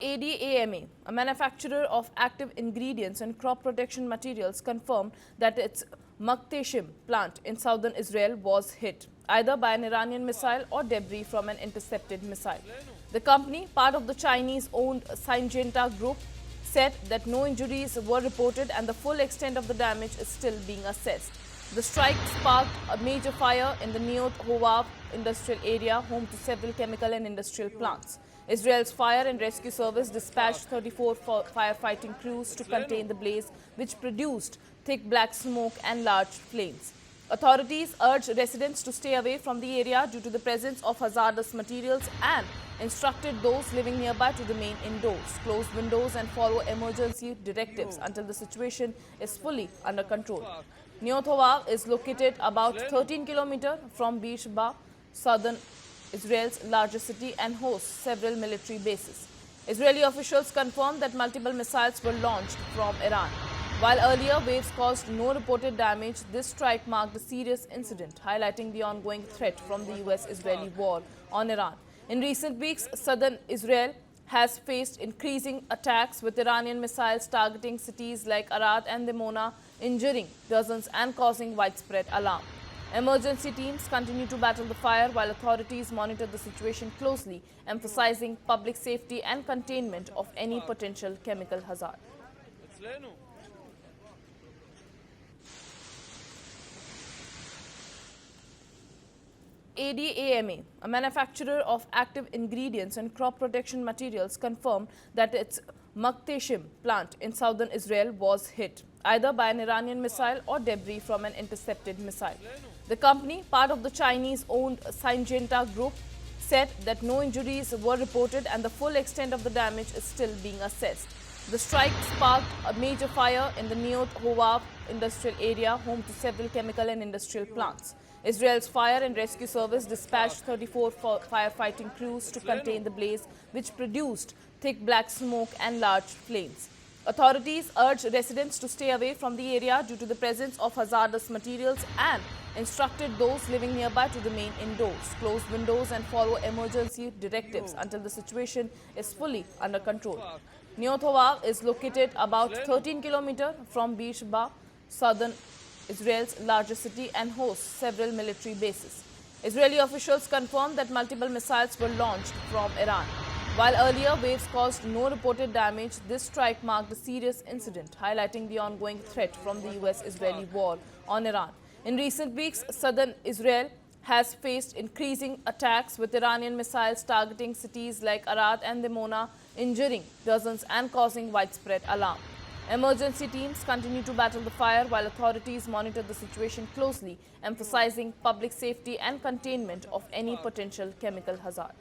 ADAMA, a manufacturer of active ingredients and crop protection materials, confirmed that its Makhteshim plant in southern Israel was hit, either by an Iranian missile or debris from an intercepted missile. The company, part of the Chinese-owned Syngenta Group, said that no injuries were reported and the full extent of the damage is still being assessed. The strike sparked a major fire in the Neot Hovav industrial area, home to several chemical and industrial plants. Israel's fire and rescue service dispatched 34 firefighting crews to contain the blaze, which produced thick black smoke and large flames. Authorities urged residents to stay away from the area due to the presence of hazardous materials and instructed those living nearby to remain indoors, close windows and follow emergency directives until the situation is fully under control. Neot Hovav is located about 13 kilometers from Beersheba, southern Israel's largest city, and hosts several military bases. Israeli officials confirmed that multiple missiles were launched from Iran. While earlier waves caused no reported damage, this strike marked a serious incident, highlighting the ongoing threat from the US-Israeli war on Iran. In recent weeks, southern Israel has faced increasing attacks with Iranian missiles targeting cities like Arad and Dimona, injuring dozens and causing widespread alarm. Emergency teams continue to battle the fire while authorities monitor the situation closely, emphasizing public safety and containment of any potential chemical hazard. ADAMA, a manufacturer of active ingredients and crop protection materials, confirmed that its Makhteshim plant in southern Israel was hit, either by an Iranian missile or debris from an intercepted missile. The company, part of the Chinese-owned Syngenta Group, said that no injuries were reported and the full extent of the damage is still being assessed. The strike sparked a major fire in the Neot Hovav industrial area, home to several chemical and industrial plants. Israel's fire and rescue service dispatched 34 firefighting crews to contain the blaze, which produced thick black smoke and large flames. Authorities urged residents to stay away from the area due to the presence of hazardous materials and instructed those living nearby to remain indoors, close windows and follow emergency directives until the situation is fully under control. Neot Hovav is located about 13 kilometers from Beersheba, southern Israel's largest city, and hosts several military bases. Israeli officials confirmed that multiple missiles were launched from Iran. While earlier waves caused no reported damage, this strike marked a serious incident, highlighting the ongoing threat from the US-Israeli war on Iran. In recent weeks, southern Israel has faced increasing attacks with Iranian missiles targeting cities like Arad and Dimona, injuring dozens and causing widespread alarm. Emergency teams continue to battle the fire while authorities monitor the situation closely, emphasizing public safety and containment of any potential chemical hazard.